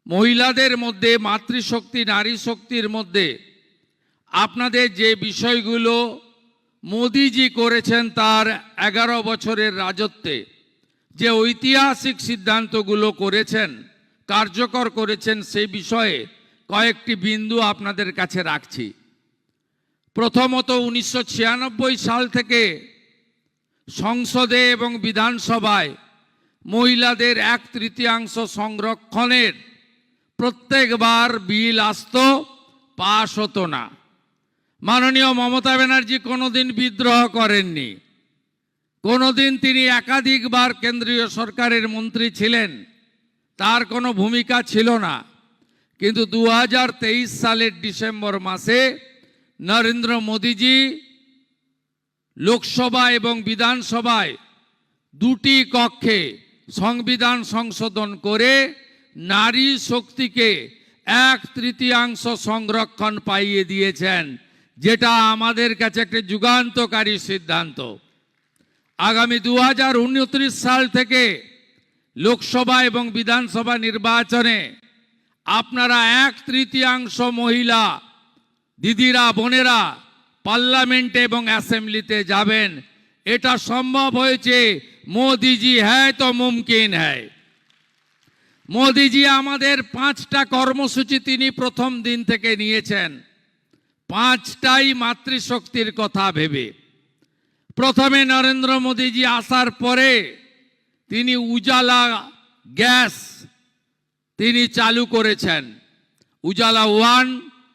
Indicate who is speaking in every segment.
Speaker 1: মহিলাদের মধ্যে মাতৃশক্তি নারী শক্তির মধ্যে আপনাদের যে বিষয়গুলো মোদিজি করেছেন তার 11 বছরের রাজত্বে, যে ঐতিহাসিক সিদ্ধান্তগুলো করেছেন কার্যকর করেছেন, সেই বিষয়ে কয়েকটি বিন্দু আপনাদের কাছে রাখছি। প্রথমত 1996 সাল থেকে সংসদে এবং বিধানসভায় মহিলাদের 1/3 সংরক্ষণের প্রত্যেকবার বিল আসতো, পাশ হতো না। মাননীয় মমতা ব্যানার্জি কোনোদিন বিদ্রোহ করেননি, কোনোদিন তিনি একাধিকবার কেন্দ্রীয় সরকারের মন্ত্রী ছিলেন, তার কোনো ভূমিকা ছিল না। কিন্তু 2023 সালের ডিসেম্বর মাসে নরেন্দ্র মোদীজি লোকসভা এবং বিধানসভায় দুটি কক্ষে সংবিধান সংশোধন করে নারী শক্তিকে 1/3 সংরক্ষণ পাইয়ে দিয়েছেন, যেটা আমাদের কাছে একটা যুগান্তকারী সিদ্ধান্ত। আগামী 2029 সাল থেকে লোকসভা এবং বিধানসভা নির্বাচনে আপনারা 1/3 মহিলা দিদিরা বোনেরা পার্লামেন্টে এবং অ্যাসেম্বলিতে যাবেন। এটা সম্ভব হয়েছে মোদিজি হ্যায় তো মুমকিন হ্যায়। মোদিজি আমাদের 5টা কর্মসূচি তিনি প্রথম দিন থেকে নিয়েছেন, 5টাই মাতৃশক্তির কথা ভেবে। প্রথমে নরেন্দ্র মোদিজি আসার পরে তিনি উজালা গ্যাস তিনি চালু করেছেন, উজালা 1,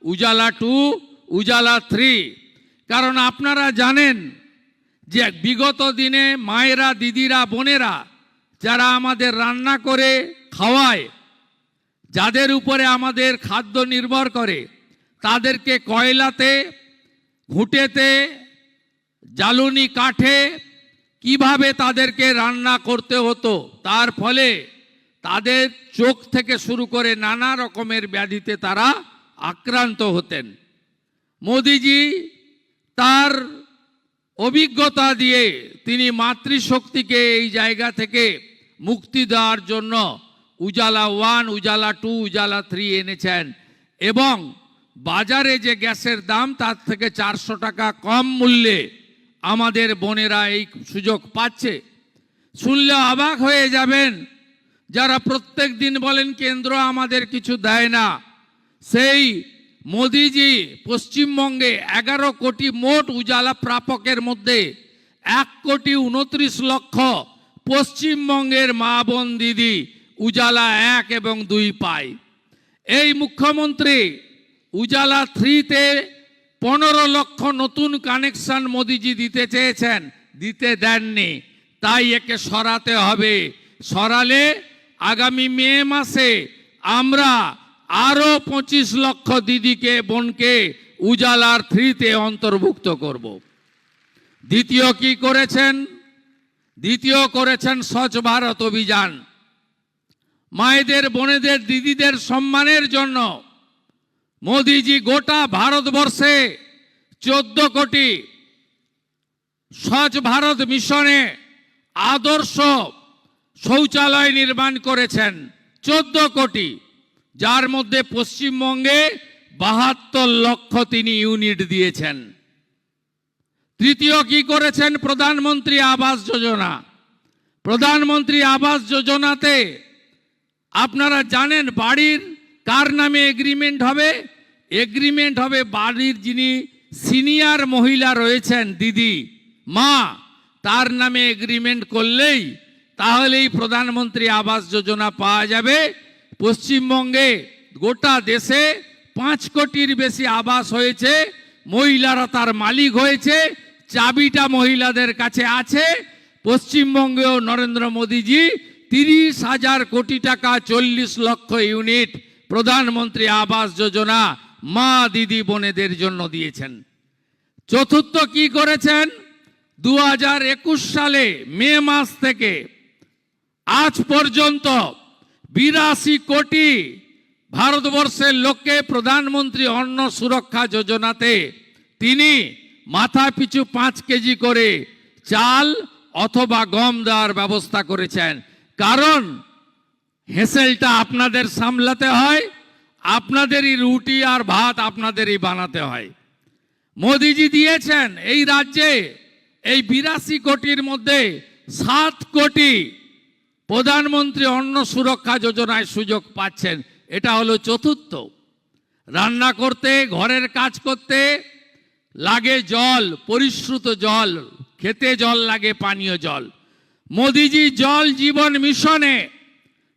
Speaker 1: উজালা 2, উজালা 3। কারণ আপনারা জানেন যে বিগত দিনে মায়েরা দিদিরা বোনেরা যারা আমাদের রান্না করে খাওয়ায়, যাদের উপরে আমাদের খাদ্য নির্ভর করে, তাদেরকে কয়লাতে ঘুঁটেতে জ্বালানি কাঠে কিভাবে তাদেরকে রান্না করতে হতো, তার ফলে তাদের চোখ থেকে শুরু করে নানা রকমের ব্যাধিতে তারা আক্রান্ত হতেন। মোদিজি তার অভিজ্ঞতা দিয়ে তিনি মাতৃশক্তিকে এই জায়গা থেকে মুক্তি দেওয়ার জন্য উজালা 1, উজালা 2, উজালা 3 এনেছেন এবং বাজারে যে গ্যাসের দাম তার থেকে 400 টাকা কম মূল্যে আমাদের বোনেরা এই সুযোগ পাচ্ছে। শুনলে অবাক হয়ে যাবেন, যারা প্রত্যেক দিন বলেন কেন্দ্র আমাদের কিছু দেয় না। সেই মোদিজি পশ্চিমবঙ্গে 11 কোটি মোট উজালা প্রাপকের মধ্যে 1,29,00,000 পশ্চিমবঙ্গের মা বোন দিদি উজালা 1 এবং 2 পায়। এই মুখ্যমন্ত্রী উজালা 3-তে 15 লক্ষ নতুন কানেকশন মোদিজি দিতে চেয়েছেন, দিতে দেননি। তাই একে সরাতে হবে। সরালে আগামী মে মাসে আমরা আরো 25 লক্ষ দিদিকে বোনকে উজালার 3-তে অন্তর্ভুক্ত করব। দ্বিতীয় কি করেছেন? দ্বিতীয় করেছেন স্বচ্ছ ভারত অভিযান। মায়েদের বোনেদের দিদিদের সম্মানের জন্য মোদিজি গোটা ভারতবর্ষে 14 কোটি স্বচ্ছ ভারত মিশনে আদর্শ শৌচালয় নির্মাণ করেছেন, 14 কোটি, যার মধ্যে পশ্চিমবঙ্গে 72 লক্ষ তিনি ইউনিট দিয়েছেন। তৃতীয় কি করেছেন? প্রধানমন্ত্রী আবাস যোজনা। প্রধানমন্ত্রী আবাস যোজনাতে আপনারা জানেন বাড়ির কার নামে এগ্রিমেন্ট হবে? এগ্রিমেন্ট হবে বাড়ির যিনি সিনিয়র মহিলা রয়েছেন, দিদি মা, তার নামে এগ্রিমেন্ট করলেই তাহলেই প্রধানমন্ত্রী আবাস যোজনা পাওয়া যাবে। পশ্চিমবঙ্গে গোটা দেশে 5 কোটির বেশি আবাস হয়েছে, মহিলারা তার মালিক হয়েছে, চাবিটা মহিলাদের কাছে আছে। পশ্চিমবঙ্গেও নরেন্দ্র মোদিজি 30,000 কোটি টাকা 40 লক্ষ ইউনিট প্রধানমন্ত্রী আবাস যোজনা মা দিদি বোনেদের জন্য দিয়েছেন। চতুর্থ কি করেছেন? 2021 সালে মে মাস থেকে আজ পর্যন্ত 82 কোটি ভারতবর্ষের লোককে প্রধানমন্ত্রী অন্ন সুরক্ষা যোজনাতে তিনি মাথা পিছু 5 কেজি করে চাল অথবা গম দেওয়ার ব্যবস্থা করেছেন। কারণ হেসেলটা আপনাদের সামলাতে হয়, আপনাদেরই রুটি আর ভাত আপনাদেরই বানাতে হয়। মোদিজি দিয়েছেন এই রাজ্যে এই 82 কোটির মধ্যে 7 কোটি প্রধানমন্ত্রী অন্ন সুরক্ষা যোজনায় সুযোগ পাচ্ছেন। এটা হলো চতুর্থ। রান্না করতে, ঘরের কাজ করতে লাগে জল, পরিশ্রুত জল, খেতে জল লাগে, পানীয় জল। মোদিজি জল জীবন মিশনে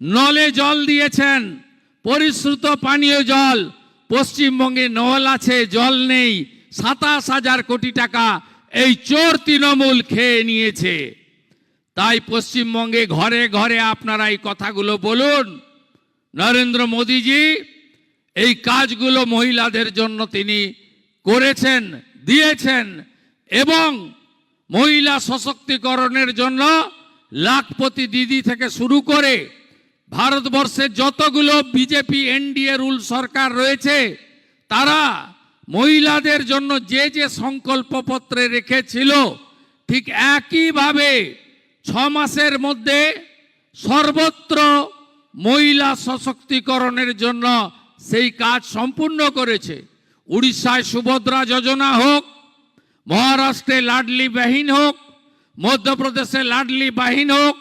Speaker 1: নলে জল দিয়েছেন, পরিশ্রুত পানীয় জল। পশ্চিমবঙ্গে নল আছে, জল নেই। 27,000 কোটি টাকা এই চোর তৃণমূল খেয়ে নিয়েছে। তাই পশ্চিমবঙ্গে ঘরে ঘরে আপনারা এই কথাগুলো বলুন। নরেন্দ্র মোদিজি এই কাজগুলো মহিলাদের জন্য তিনি করেছেন, দিয়েছেন, এবং মহিলা সশক্তিকরণের জন্য লাখপতি দিদি থেকে শুরু করে ভারতবর্ষের যতগুলো বিজেপি এনডিএ রুল সরকার রয়েছে, তারা মহিলাদের জন্য যে যে সংকল্পপত্রে রেখেছিল, ঠিক একইভাবে 6 মাসের মধ্যে সর্বত্র মহিলা সশক্তিকরণের জন্য সেই কাজ সম্পূর্ণ করেছে। উড়িষ্যায় সুভদ্রা যোজনা হোক, মহারাষ্ট্রে লাডলি বাহিন হোক, মধ্যপ্রদেশে লাডলি বাহিন হোক,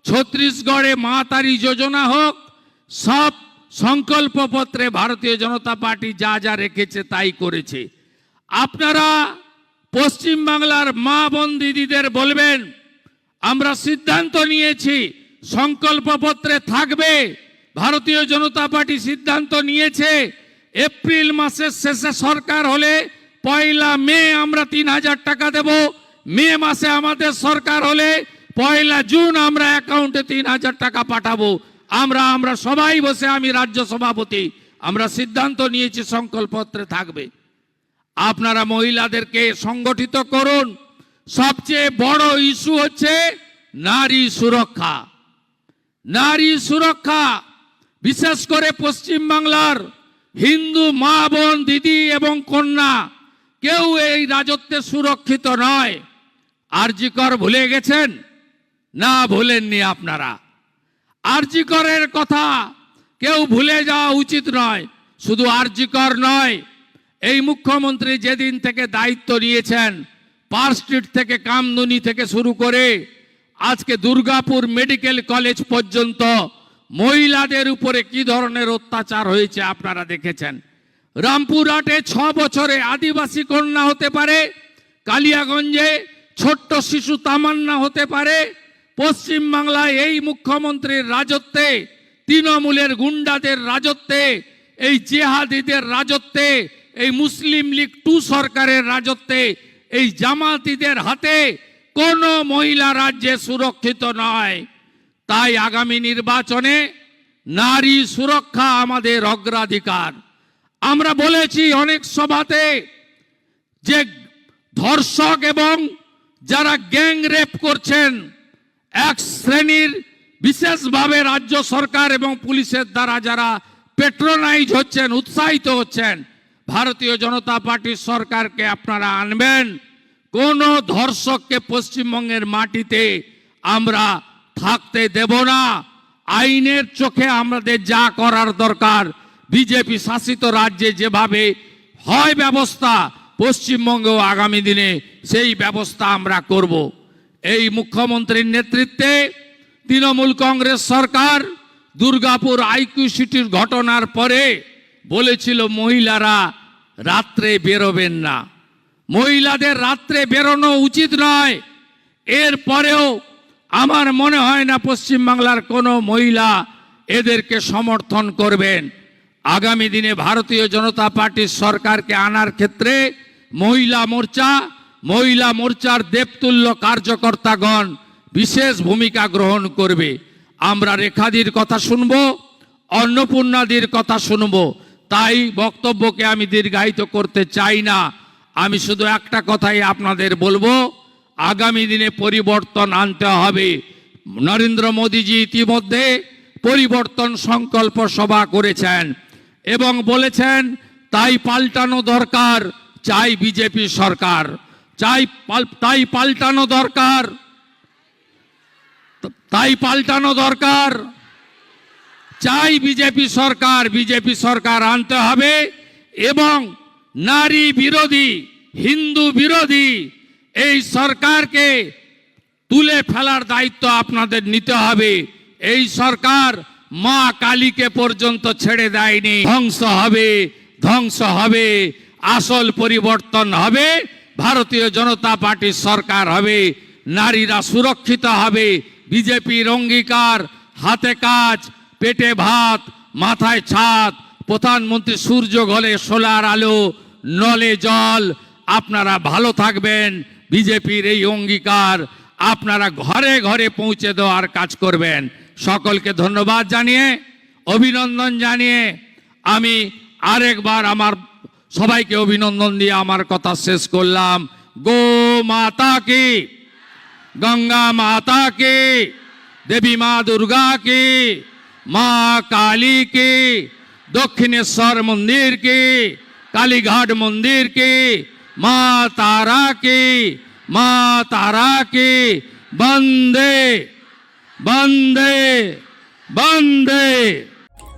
Speaker 1: ছত্তিশগড়ে মা তারি যোজনা হোক, সব সংকল্পপত্রে ভারতীয় জনতা পার্টি যা যা রেখেছে তাই করেছে। আপনারা পশ্চিমবাংলার মা বোন দিদিদের বলবেন, আমরা সিদ্ধান্ত নিয়েছি সংকল্পপত্রে থাকবে। ভারতীয় জনতা পার্টি সিদ্ধান্ত নিয়েছে এপ্রিল মাসের শেষে সরকার হলে 1 মে আমরা 3,000 টাকা দেব। মে মাসে আমাদের সরকার হলে 1 জুন আমরা অ্যাকাউন্টে 3,000 টাকা পাঠাবো। আমরা সবাই বসে, আমি রাজ্য সভাপতি, আমরা সিদ্ধান্ত নিয়েছি সংকল্পপত্রে থাকবে। আপনারা মহিলাদেরকে সংগঠিত করুন। সবচেয়ে বড় ইস্যু হচ্ছে নারী সুরক্ষা। নারী সুরক্ষা, বিশেষ করে পশ্চিমবাংলার হিন্দু মা বোন দিদি এবং কন্যা কেউ এই রাজত্বে সুরক্ষিত নয়। আরজি কর ভুলে গেছেন? না, ভুলেননি আপনারা। আরজি করের কথা কেউ ভুলে যাওয়া উচিত নয়। শুধু আরজি কর নয়, এই মুখ্যমন্ত্রী যেদিন থেকে দায়িত্ব নিয়েছেন, পার্ক স্ট্রিট থেকে কামদুনি থেকে শুরু করে আজকে দুর্গাপুর মেডিকেল কলেজ পর্যন্ত মহিলাদের উপরে কি ধরনের অত্যাচার হয়েছে আপনারা দেখেছেন। রামপুরহাটে 6 বছরে আদিবাসী কন্যা হতে পারে, কালিয়াগঞ্জে ছোট্ট শিশু তামান্না হতে পারে। পশ্চিমবাংলায় এই মুখ্যমন্ত্রীর রাজত্বে, তৃণমূলের গুন্ডাদের রাজত্বে, এই জেহাদিদের রাজত্বে, এই মুসলিম লীগ 2 সরকারের রাজত্বে, এই জামাতিদের হাতে কোনো মহিলা রাজ্যে সুরক্ষিত নয়। তাই আগামী নির্বাচনে নারী সুরক্ষা আমাদের অগ্রাধিকার। আমরা বলেছি অনেক সভাতে যে ধর্ষক এবং যারা গ্যাং রেপ করছেন, এক শ্রেণীর বিশেষভাবে রাজ্য সরকার এবং পুলিশের দ্বারা যারা পেট্রোনাইজ হচ্ছেন, উৎসাহিত হচ্ছেন, ভারতীয় জনতা পার্টির সরকারকে আপনারা আনবেন। কোন ধর্ষককে পশ্চিমবঙ্গের মাটিতে আমরা থাকতে দেব না। আইনের চোখে আমাদের যা করার দরকার, বিজেপি শাসিত রাজ্যে যেভাবে হয় ব্যবস্থা, পশ্চিমবঙ্গেও আগামী দিনে সেই ব্যবস্থা আমরা করব। এই মুখ্যমন্ত্রীর নেতৃত্বে তৃণমূল কংগ্রেস সরকার দুর্গাপুর আইকিউ সিটির ঘটনার পরে বলেছিল মহিলারা রাত্রে বেরোবেন না, মহিলাদের রাত্রে বেরোনো উচিত নয়। এরপরেও আমার মনে হয় না পশ্চিমবাংলার কোনো মহিলা এদেরকে সমর্থন করবেন। আগামী দিনে ভারতীয় জনতা পার্টির সরকারকে আনার ক্ষেত্রে মহিলা মোর্চার দেবতুল্য কার্যকর্তাগণ বিশেষ ভূমিকা গ্রহণ করবে। আমরা রেখাদির কথা শুনবো, অন্নপূর্ণাদির কথা শুনবো। তাই বক্তব্যকে আমি দীর্ঘায়িত করতে চাই না। আমি শুধু একটা কথাই আপনাদের বলবো, আগামী দিনে পরিবর্তন আনতে হবে। নরেন্দ্র মোদীজি ইতিমধ্যে পরিবর্তন সংকল্প সভা করেছেন এবং বলেছেন তাই পাল্টানো দরকার, চাই বিজেপি সরকার, তাই পাল্টানো দরকার, চাই বিজেপি সরকার আনতে হবে এবং নারী বিরোধী হিন্দু বিরোধী এই সরকারকে তুলে ফেলার দায়িত্ব আপনাদের নিতে হবে। এই সরকার মা কালীকে পর্যন্ত ছেড়ে দেয়নি। ধ্বংস হবে, আসল পরিবর্তন হবে, ভারতীয় জনতা পার্টির সরকার হবে, নারীরা সুরক্ষিত হবে। বিজেপির অঙ্গীকার হাতে কাজ, পেটে ভাত, মাথায় ছাদ, প্রধানমন্ত্রী সূর্য ঘরে সোলার আলো, নলে জল। আপনারা ভালো থাকবেন। বিজেপির এই অঙ্গীকার আপনারা ঘরে ঘরে পৌঁছে দেওয়ার কাজ করবেন। সকলকে ধন্যবাদ জানিয়ে, অভিনন্দন জানিয়ে আমি আরেকবার আমার সবাইকে অভিনন্দন দিয়ে আমার কথা শেষ করলাম। গো মাতা কি, গঙ্গা মাতা কি, দেবী মা দুর্গা কি, মা কালী কি, দক্ষিণেশ্বর মন্দির কি, কালীঘাট মন্দির কি, মা তারা কি, বন্দে বন্দে বন্দে।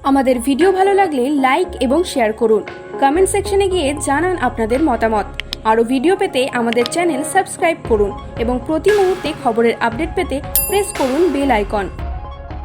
Speaker 2: আমাদের ভিডিও ভালো লাগলে লাইক এবং শেয়ার করুন। কমেন্ট সেকশনে গিয়ে জানান আপনাদের মতামত। আরও ভিডিও পেতে আমাদের চ্যানেল সাবস্ক্রাইব করুন এবং প্রতি মুহূর্তে খবরের আপডেট পেতে প্রেস করুন বেল আইকন।